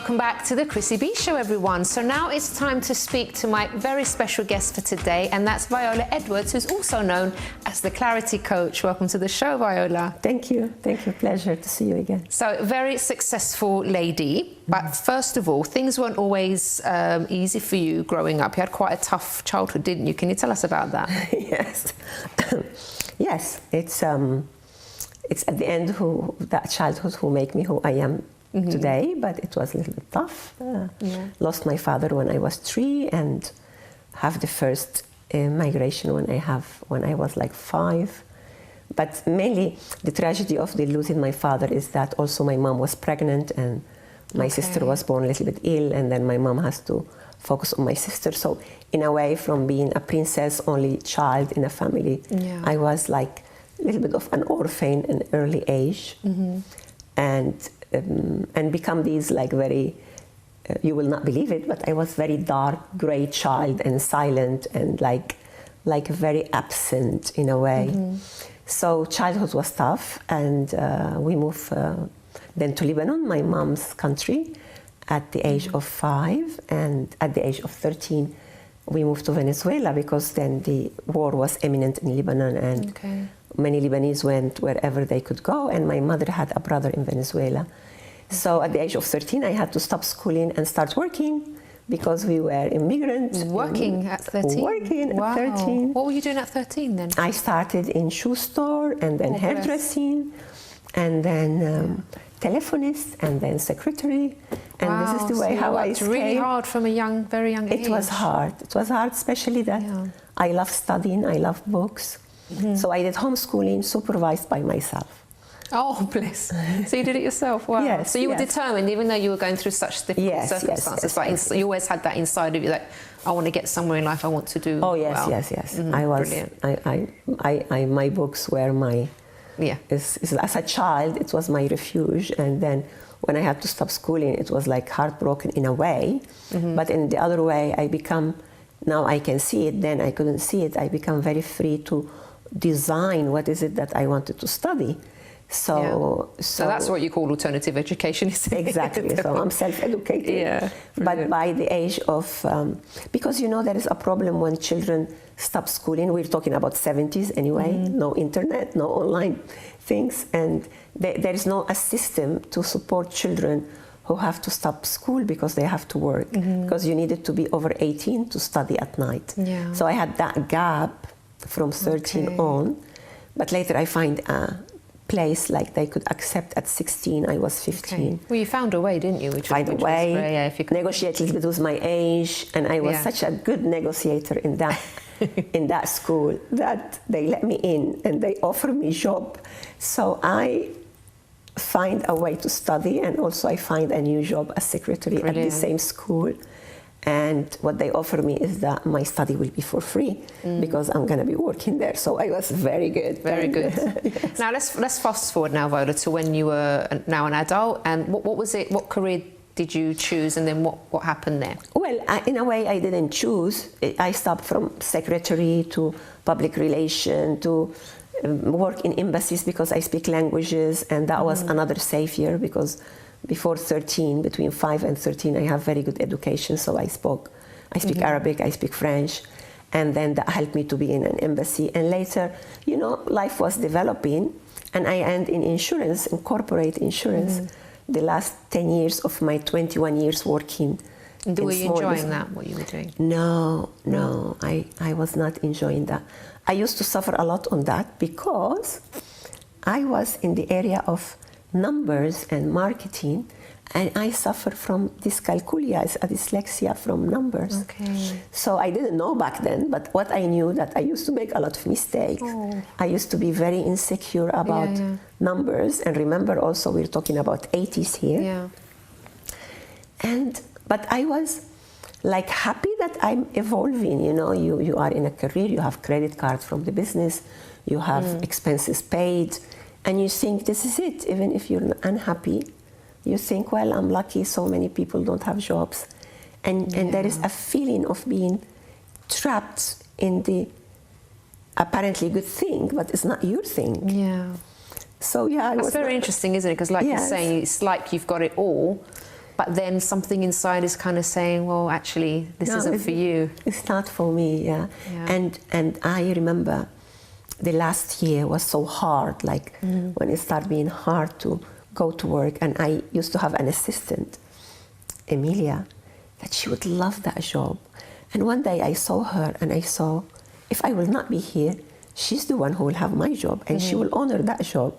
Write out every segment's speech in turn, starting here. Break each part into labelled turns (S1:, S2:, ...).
S1: welcome back to the Chrissy B Show, everyone. So now it's time to speak to my very special guest for today, and that's Viola Edwards, who's also known as the Clarity Coach. Welcome to the show, Viola.
S2: Thank you. Thank you. Pleasure to see you again.
S1: So, very successful lady, but first of all, things weren't always easy for you growing up. You had quite a tough childhood, didn't you? Can you tell us about that?
S2: Yes. Yes, it's at the end that childhood who make me who I am today, but it was a little bit tough. Lost my father when I was 3 and have the first migration when I was like 5. But mainly the tragedy of the losing my father is that also my mom was pregnant and my sister was born a little bit ill, and then my mom has to focus on my sister. So in a way, from being a princess, only child in a family, I was like a little bit of an orphan in an early age, and become these like very, you will not believe it, but I was very dark, gray child and silent and like very absent in a way. So childhood was tough, and we moved then to Lebanon, my mom's country, at the age of 5, and at the age of 13 we moved to Venezuela because then the war was imminent in Lebanon, and many Lebanese went wherever they could go, and my mother had a brother in Venezuela. So at the age of 13 I had to stop schooling and start working because we were immigrants.
S1: Working at 13?
S2: Working at 13.
S1: What were you doing at 13 then?
S2: I started in shoe store and then hairdressing and then telephonist and then secretary. And this is the way how I stayed.
S1: It's really hard from a very young age.
S2: It was hard. It was hard, especially that I love studying, I love books. So I did homeschooling supervised by myself.
S1: Oh, bless. So you did it yourself? Wow.
S2: Yes,
S1: so you were determined, even though you were going through such difficult circumstances, but you always had that inside of you, like, I want to get somewhere in life, I want to do
S2: yes. I was, brilliant. My books were my, as a child, it was my refuge, and then when I had to stop schooling, it was like heartbroken in a way, but in the other way, now I can see it, then I couldn't see it, I become very free to design what is it that I wanted to study. So
S1: that's what you call alternative education, isn't it?
S2: Exactly. So I'm self-educated. But by the age of, because there is a problem when children stop schooling. We're talking about 70s anyway. No internet, no online things, and there is no a system to support children who have to stop school because they have to work. Because you needed to be over 18 to study at night. So I had that gap from 13 on, but later I find a place like they could accept at 16. I was 15.
S1: Well, you found a way, didn't you?
S2: Find a way, negotiate a little bit with my age, and I was such a good negotiator in that in that school that they let me in and they offered me a job. So I find a way to study, and also I find a new job as secretary at the same school. And what they offer me is that my study will be for free because I'm going to be working there. So I was very good.
S1: Very good. Now let's fast forward now, Viola, to when you were now an adult. And what was it? What career did you choose? And then what happened there?
S2: Well, in a way, I didn't choose. I stopped from secretary to public relation to work in embassies because I speak languages, and that was another savior because before 13, between 5 and 13, I have very good education. So I speak Arabic, I speak French, and then that helped me to be in an embassy. And later, life was developing, and I ended in insurance, in corporate insurance, the last 10 years of my 21 years working.
S1: And were you enjoying that, what you were doing?
S2: No, I was not enjoying that. I used to suffer a lot on that because I was in the area of numbers and marketing, and I suffer from dyscalculia, a dyslexia from numbers. So I didn't know back then, but what I knew that I used to make a lot of mistakes. I used to be very insecure about numbers, and remember also we're talking about 80s here. But I was like happy that I'm evolving. You are in a career, you have credit cards from the business, you have expenses paid, and you think this is it. Even if you're unhappy, you think, well, I'm lucky, so many people don't have jobs. And there is a feeling of being trapped in the apparently good thing, but it's not your thing. So
S1: that's very interesting, isn't it? Because like you're saying, it's like you've got it all, but then something inside is kind of saying, well, actually, this isn't for you.
S2: It's not for me, yeah. And I remember the last year was so hard, like when it started being hard to go to work. And I used to have an assistant, Emilia, that she would love that job. And one day I saw her and I saw, if I will not be here, she's the one who will have my job, and she will honor that job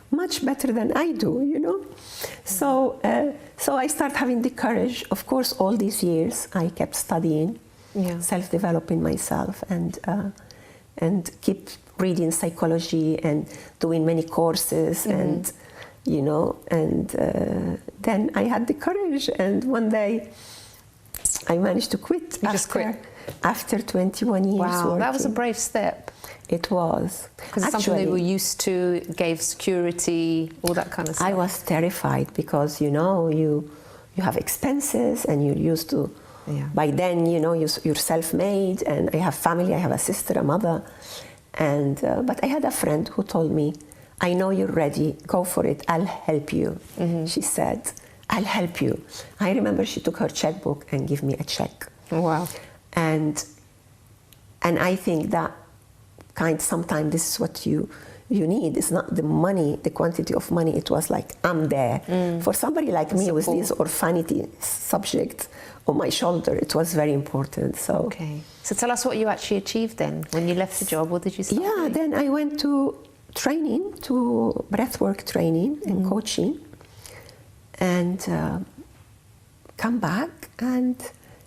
S2: much better than I do, you know. So I started having the courage. Of course, all these years I kept studying, self-developing myself, and keep reading psychology and doing many courses, and you know, and then I had the courage, and one day I managed to quit. After 21 years.
S1: Wow,
S2: working.
S1: That was a brave step.
S2: It was.
S1: Because it's something they were used to, gave security, all that kind of stuff.
S2: I was terrified because, you know, you have expenses and you're used to, by then, you know, you're self-made, and I have family, I have a sister, a mother. And but I had a friend who told me, I know you're ready, go for it, I'll help you. She said, I'll help you. I remember she took her checkbook and gave me a check.
S1: Wow.
S2: And I think that sometimes this is what you need. It's not the money, the quantity of money. It was like, I'm there. For somebody like me with this orphanity subject on my shoulder, it was very important. So
S1: okay. So tell us what you actually achieved then. When you left the job, what did you start doing?
S2: Then I went to training, to breathwork training and coaching, and come back, and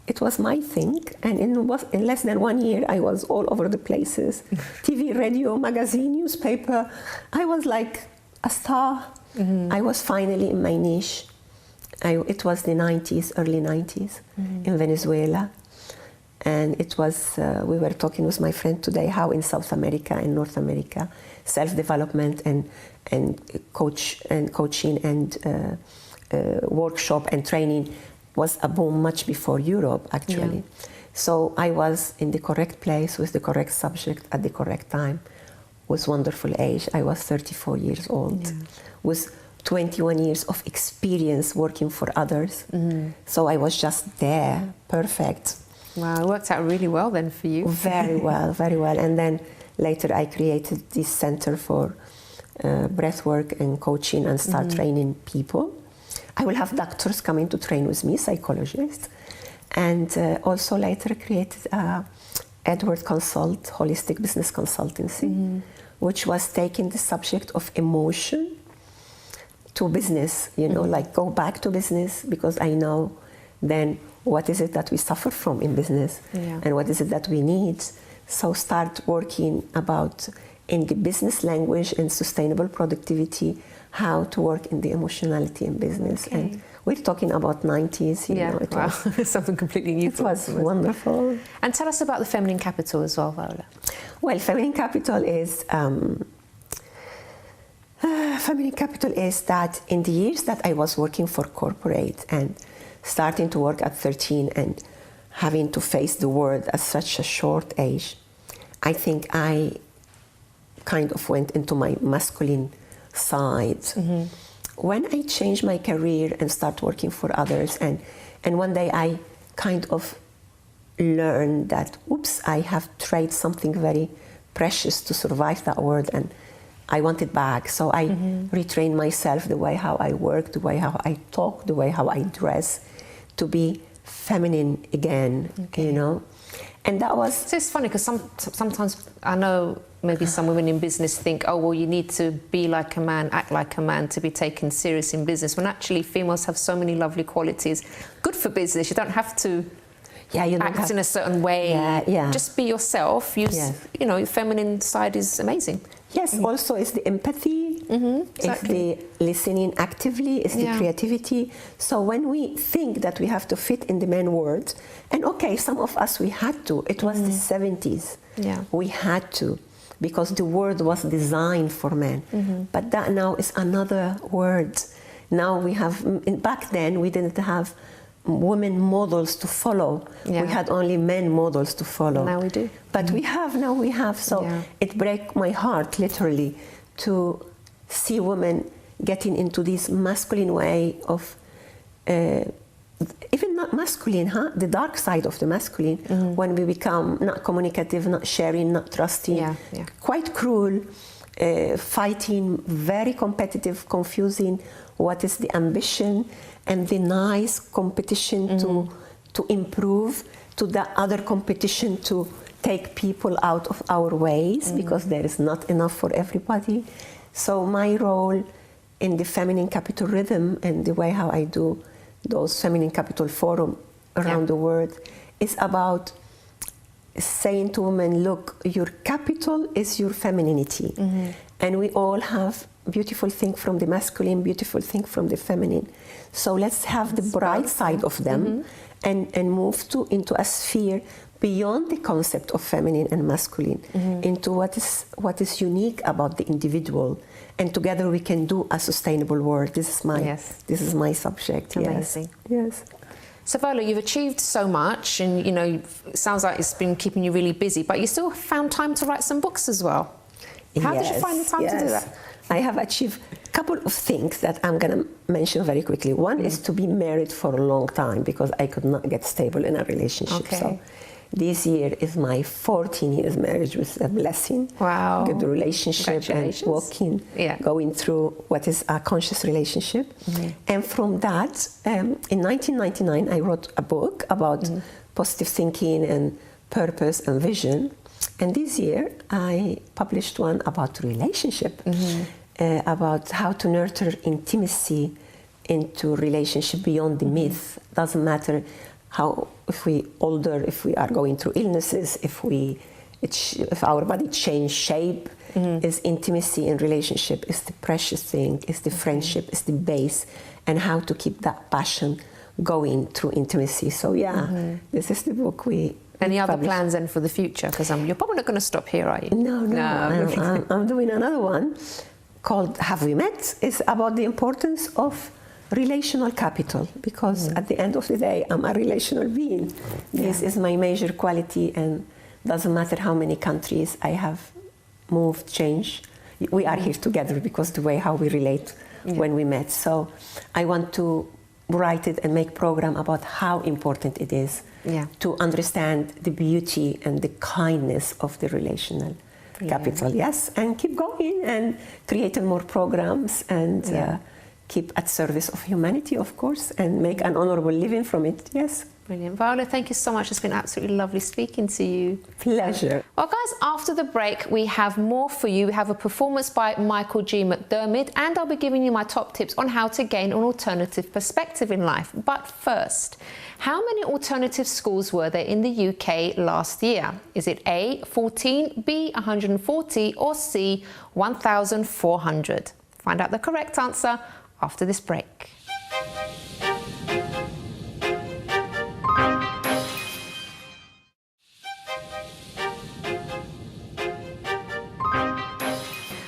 S2: it was my thing. And in less than 1 year, I was all over the places. TV, radio, magazine, newspaper. I was like a star. I was finally in my niche. It was the 90s, early 90s in Venezuela. And it was, we were talking with my friend today, how in South America and North America, self-development and coaching and workshop and training was a boom much before Europe, actually. So I was in the correct place with the correct subject at the correct time, with wonderful age. I was 34 years old, with 21 years of experience working for others. So I was just there, perfect.
S1: Wow, it worked out really well then for you.
S2: Very well, very well. And then later I created this center for breathwork and coaching and start training people. I will have doctors coming to train with me, psychologists. And also later created Edward Consult, Holistic Business Consultancy, which was taking the subject of emotion to business, you know, like go back to business, because I know then what is it that we suffer from in business and what is it that we need. So start working about in the business language and sustainable productivity, how to work in the emotionality in business. And we're talking about 90s, you know. It
S1: was something completely new.
S2: It was wonderful.
S1: And tell us about the Feminine Capital as well, Viola.
S2: Well, Feminine Capital is that in the years that I was working for corporate and starting to work at 13 and having to face the world at such a short age, I think I kind of went into my masculine side. When I changed my career and started working for others, and one day I kind of learned that, oops, I have traded something very precious to survive that world, and I want it back. So I retrained myself, the way how I work, the way how I talk, the way how I dress, to be feminine again, you know. And that was...
S1: So it's funny, because sometimes I know maybe some women in business think, oh, well, you need to be like a man, act like a man to be taken serious in business, when actually females have so many lovely qualities. Good for business. You don't have to act in a certain way. Just be yourself. You know, your feminine side is amazing.
S2: Yes, also it's the empathy, it's the listening actively, it's the creativity. So when we think that we have to fit in the man world, and okay, some of us, we had to. It was the 70s. We had to, because the world was designed for men. But that now is another word. Now we have, back then we didn't have women models to follow. We had only men models to follow.
S1: Now we do.
S2: But now we have. So it breaks my heart, literally, to see women getting into this masculine way of even not masculine, the dark side of the masculine, when we become not communicative, not sharing, not trusting, quite cruel, fighting, very competitive, confusing what is the ambition and the nice competition to improve, to the other competition to take people out of our ways because there is not enough for everybody. So my role in the Feminine Capital Rhythm and the way how I do those Feminine Capital Forum around the world is about saying to women, look, your capital is your femininity. And we all have beautiful thing from the masculine, beautiful thing from the feminine. So let's have the bright side of them and move into a sphere beyond the concept of feminine and masculine, into what is unique about the individual. And together we can do a sustainable world. This is my subject.
S1: Amazing.
S2: Yes.
S1: So Viola, you've achieved so much, and it sounds like it's been keeping you really busy, but you still found time to write some books as well. How did you find the time to do that?
S2: I have achieved a couple of things that I'm going to mention very quickly. One is to be married for a long time because I could not get stable in a relationship. So this year is my 14 years marriage, which is a blessing.
S1: Wow.
S2: Good relationship and walking, going through what is a conscious relationship. And from that, in 1999, I wrote a book about positive thinking and purpose and vision. And this year, I published one about relationship, about how to nurture intimacy into relationship beyond the myth. Doesn't matter if we older, if we are going through illnesses, if our body change shape, is intimacy in relationship is the precious thing, is the friendship, is the base, and how to keep that passion going through intimacy. So this is the book we.
S1: Any other plans then for the future? Because you're probably not going to stop here, are you?
S2: No. I'm doing another one called Have We Met? It's about the importance of relational capital, because at the end of the day, I'm a relational being. This is my major quality, and doesn't matter how many countries I have moved, changed. We are here together because the way how we relate when we met. So I want to write it and make program about how important it is to understand the beauty and the kindness of the relational capital. And keep going and create more programs and keep at service of humanity, of course, and make an honorable living from it.
S1: Brilliant. Viola, thank you so much. It's been absolutely lovely speaking to you.
S2: Pleasure.
S1: Well, guys, after the break, we have more for you. We have a performance by Michael G. McDermott, and I'll be giving you my top tips on how to gain an alternative perspective in life. But first, how many alternative schools were there in the UK last year? Is it A, 14, B, 140, or C, 1,400? Find out the correct answer after this break.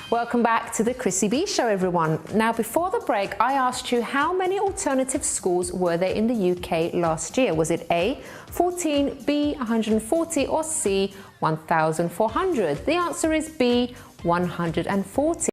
S1: Welcome back to the Chrissy B Show, everyone. Now, before the break, I asked you how many alternative schools were there in the UK last year. Was it A, 14, B, 140, or C, 1,400? The answer is B, 140.